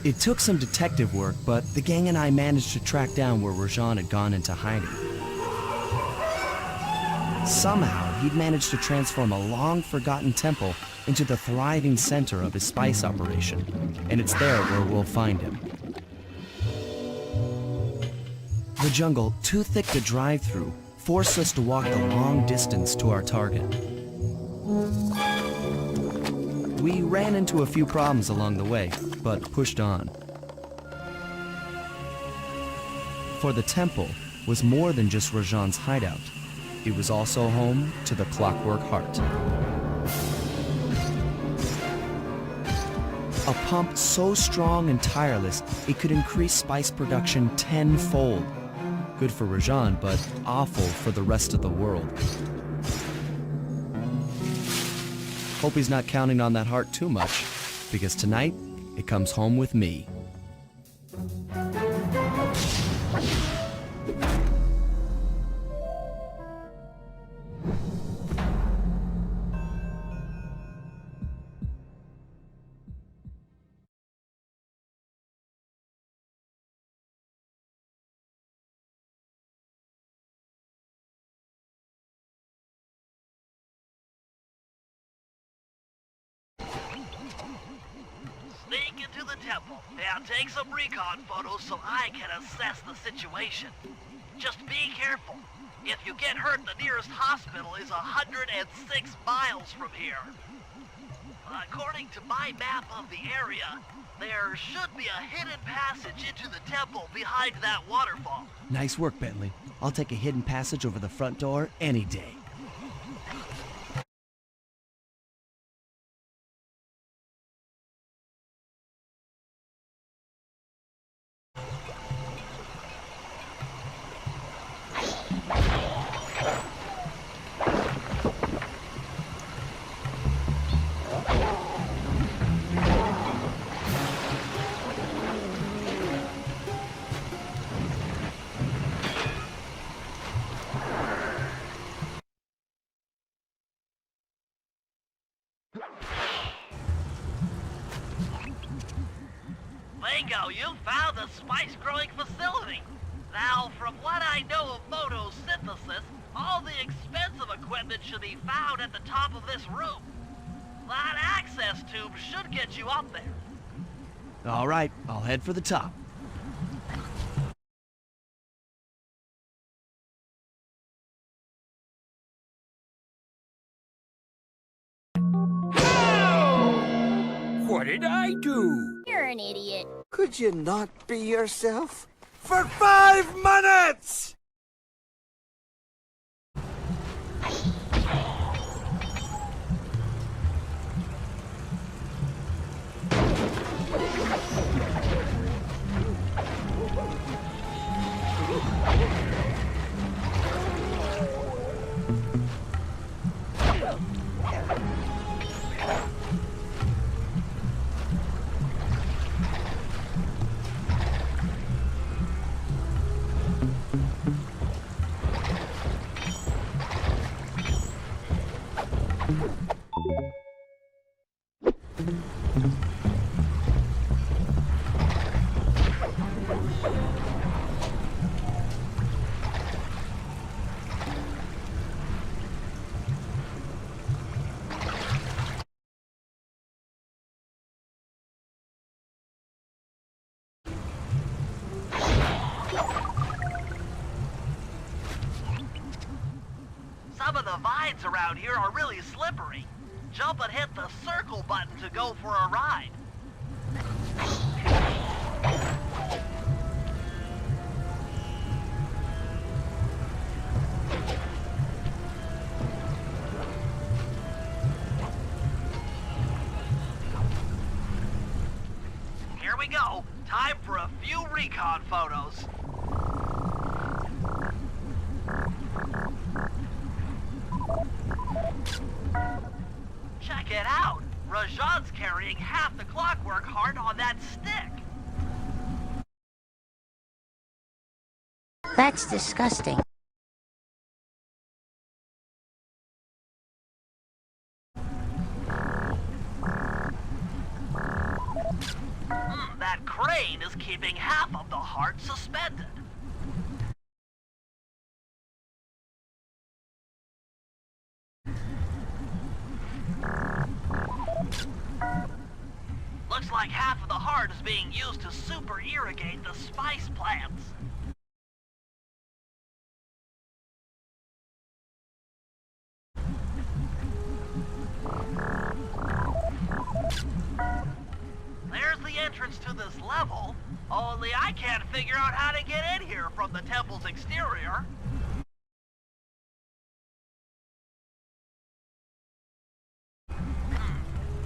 It took some detective work, but the gang and I managed to track down where Rajan had gone into hiding. Somehow, he'd managed to transform a long-forgotten temple into the thriving center of his spice operation, and it's there where we'll find him. The jungle, too thick to drive through, forced us to walk the long distance to our target. We ran into a few problems along the way, but pushed on. For the temple was more than just Rajan's hideout. It was also home to the Clockwork Heart. A pump so strong and tireless, it could increase spice production tenfold. Good for Rajan, but awful for the rest of the world. Hope he's not counting on that heart too much, because tonight, it comes home with me. Sneak into the temple and take some recon photos so I can assess the situation. Just be careful. If you get hurt, the nearest hospital is 106 miles from here. According to my map of the area, there should be a hidden passage into the temple behind that waterfall. Nice work, Bentley. I'll take a hidden passage over the front door any day. Bingo, you found the spice-growing facility. Now, from what I know of photosynthesis, all the expensive equipment should be found at the top of this room. That access tube should get you up there. All right, I'll head for the top. What did I do? You're an idiot. Could you not be yourself? For 5 minutes! Some of the vines around here are really slippery. Jump and hit the circle button to go for a ride. Here we go. Time for a few recon photos. Check it out! Rajan's carrying half the Clockwork Heart on that stick! That's disgusting. rain is keeping half of the heart suspended. Looks like half of the heart is being used to super irrigate the spice plants. There's the entrance to this level, only I can't figure out how to get in here from the temple's exterior.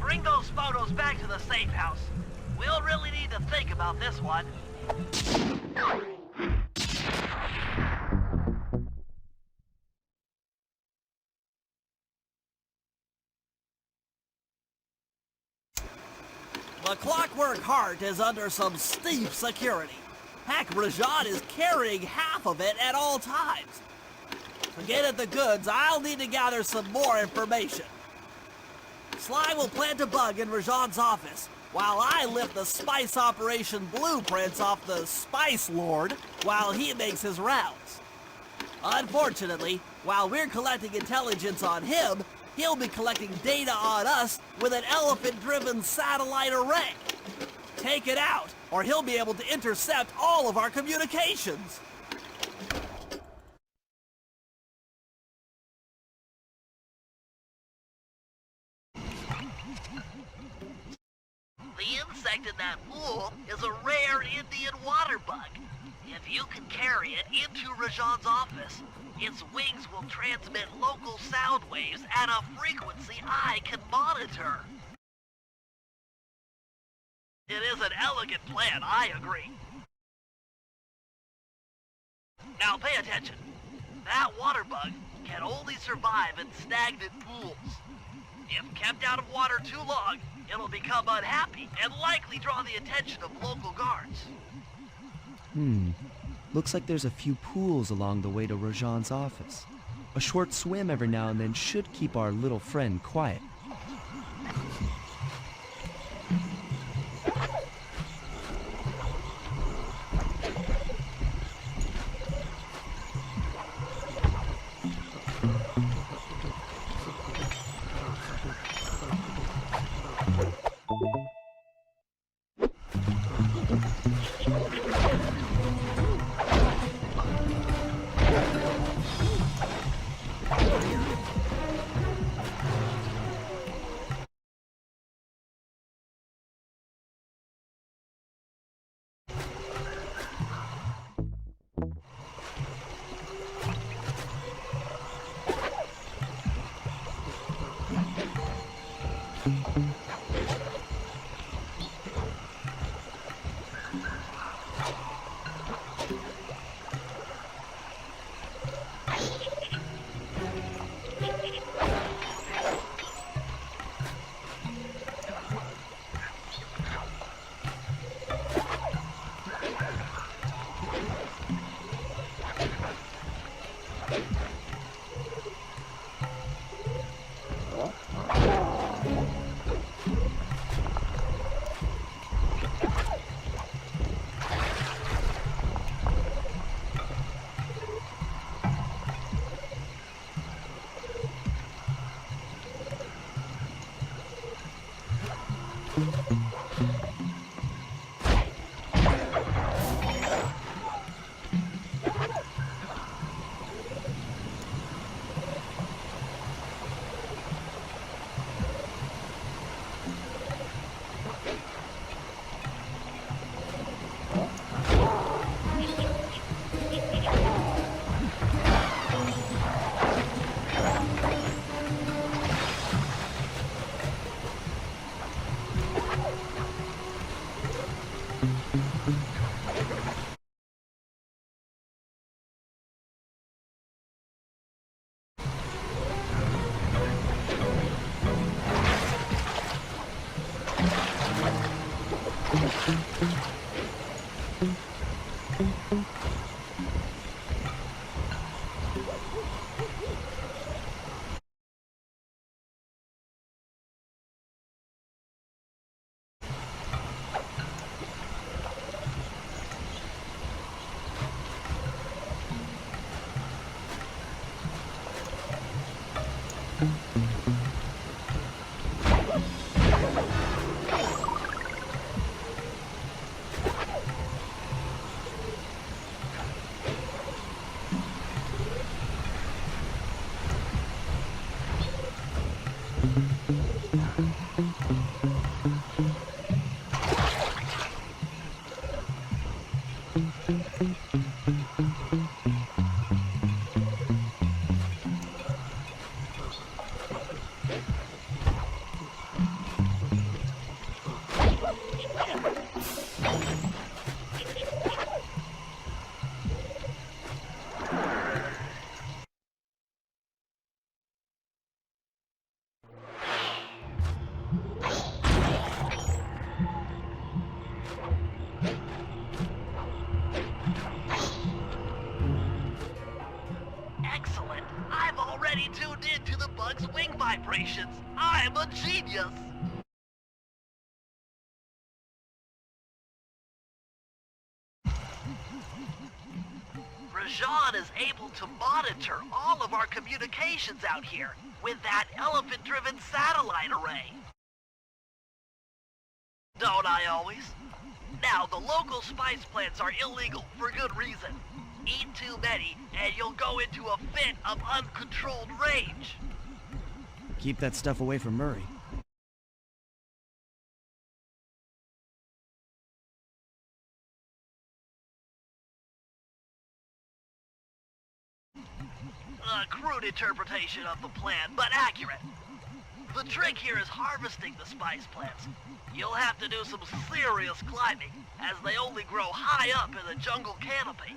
Bring those photos back to the safe house. We'll really need to think about this one. The Clockwork Heart is under some steep security. Heck, Rajan is carrying half of it at all times. To get at the goods, I'll need to gather some more information. Sly will plant a bug in Rajan's office, while I lift the spice operation blueprints off the Spice Lord while he makes his rounds. Unfortunately, while we're collecting intelligence on him, he'll be collecting data on us with an elephant-driven satellite array. Take it out, or he'll be able to intercept all of our communications. The insect in that pool is a rare Indian water bug. If you can carry it into Rajan's office, its wings will transmit local sound waves at a frequency I can monitor. It is an elegant plan, I agree. Now pay attention. That water bug can only survive in stagnant pools. If kept out of water too long, it'll become unhappy and likely draw the attention of local guards. Looks like there's a few pools along the way to Rajan's office. A short swim every now and then should keep our little friend quiet. operations. I'm a genius. Rajan is able to monitor all of our communications out here with that elephant-driven satellite array. Don't I always? Now, the local spice plants are illegal for good reason. Eat too many, and you'll go into a fit of uncontrolled rage. Keep that stuff away from Murray. A crude interpretation of the plan, but accurate. The trick here is harvesting the spice plants. You'll have to do some serious climbing, as they only grow high up in the jungle canopy.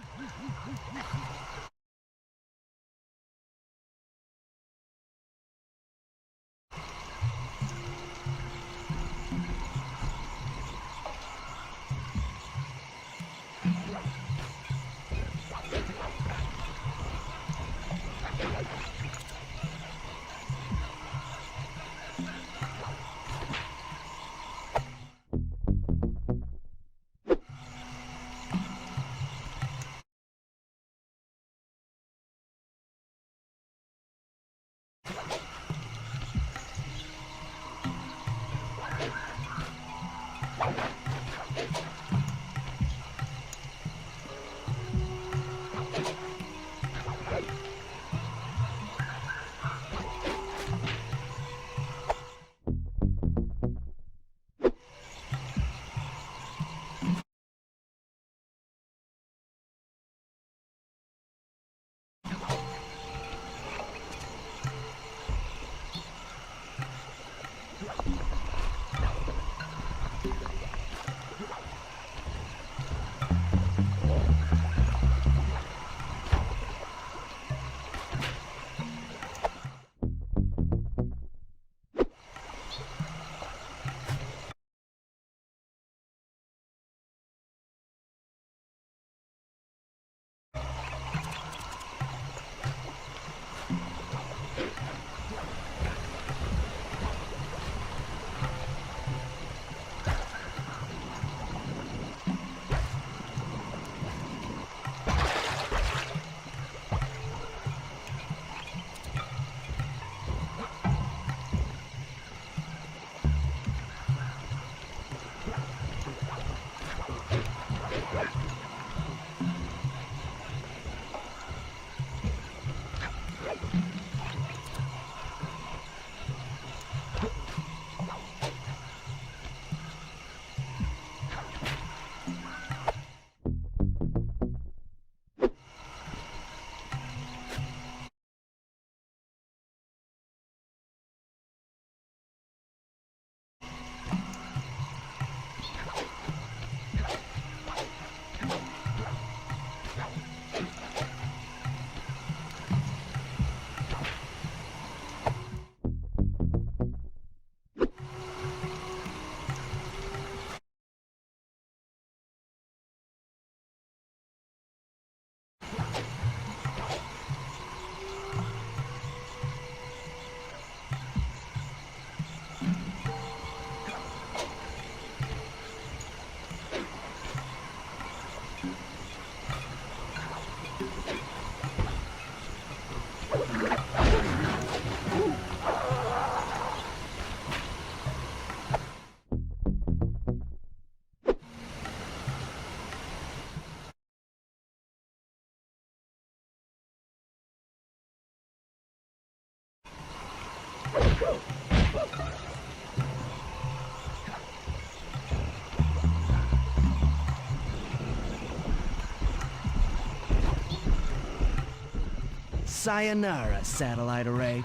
Sayonara, satellite array.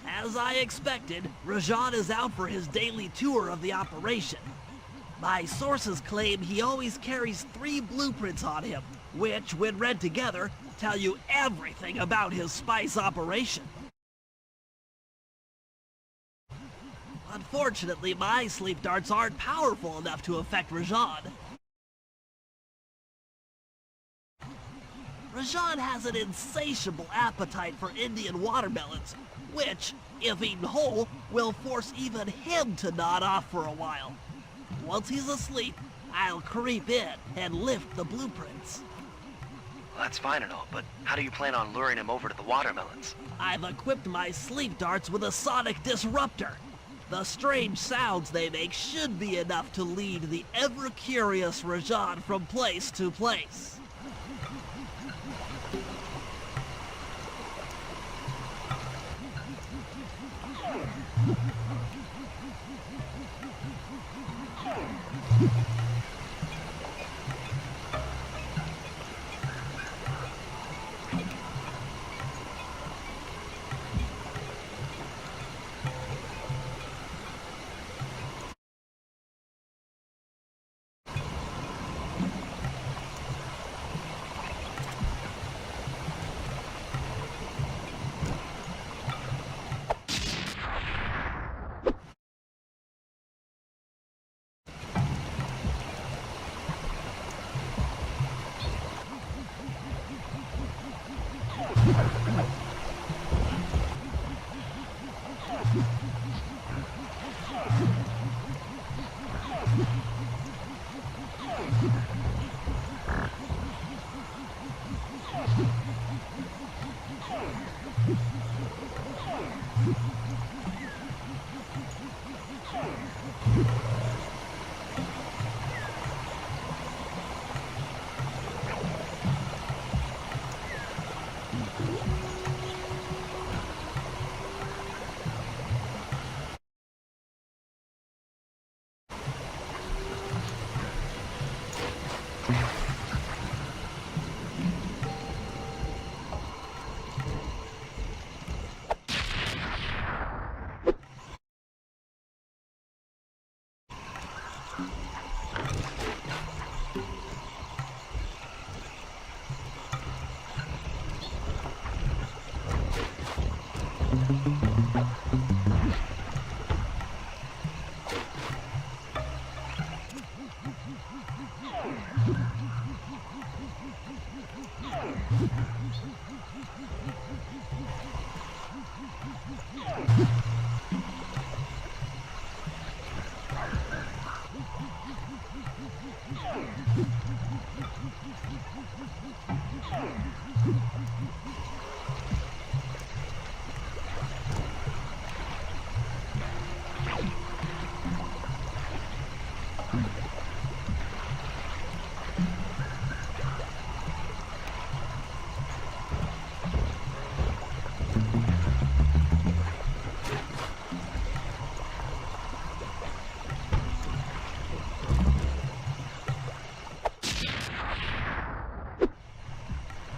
As I expected, Rajan is out for his daily tour of the operation. My sources claim he always carries 3 blueprints on him, which, when read together, tell you everything about his spice operation. Unfortunately, my sleep darts aren't powerful enough to affect Rajan. Rajan has an insatiable appetite for Indian watermelons, which, if eaten whole, will force even him to nod off for a while. Once he's asleep, I'll creep in and lift the blueprints. Well, that's fine and all, but how do you plan on luring him over to the watermelons? I've equipped my sleep darts with a sonic disruptor. The strange sounds they make should be enough to lead the ever-curious Rajan from place to place.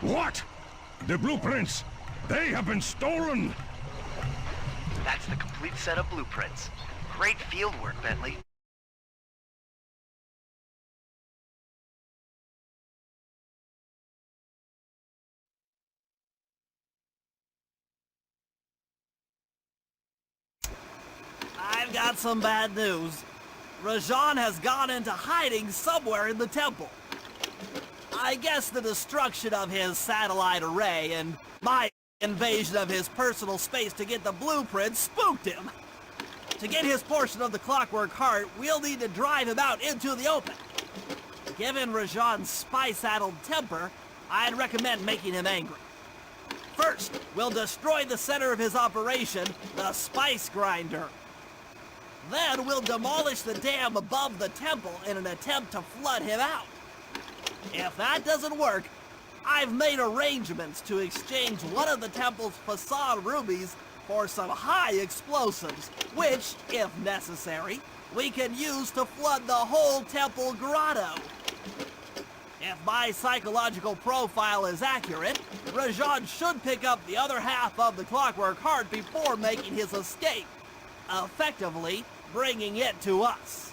What? The blueprints! They have been stolen! That's the complete set of blueprints. Great field work, Bentley. I've got some bad news. Rajan has gone into hiding somewhere in the temple. I guess the destruction of his satellite array and my invasion of his personal space to get the blueprints spooked him. To get his portion of the Clockwork Heart, we'll need to drive him out into the open. Given Rajan's spice-addled temper, I'd recommend making him angry. First, we'll destroy the center of his operation, the Spice Grinder. Then we'll demolish the dam above the temple in an attempt to flood him out. If that doesn't work, I've made arrangements to exchange one of the temple's facade rubies for some high explosives, which, if necessary, we can use to flood the whole temple grotto. If my psychological profile is accurate, Rajan should pick up the other half of the Clockwork Heart before making his escape, effectively bringing it to us.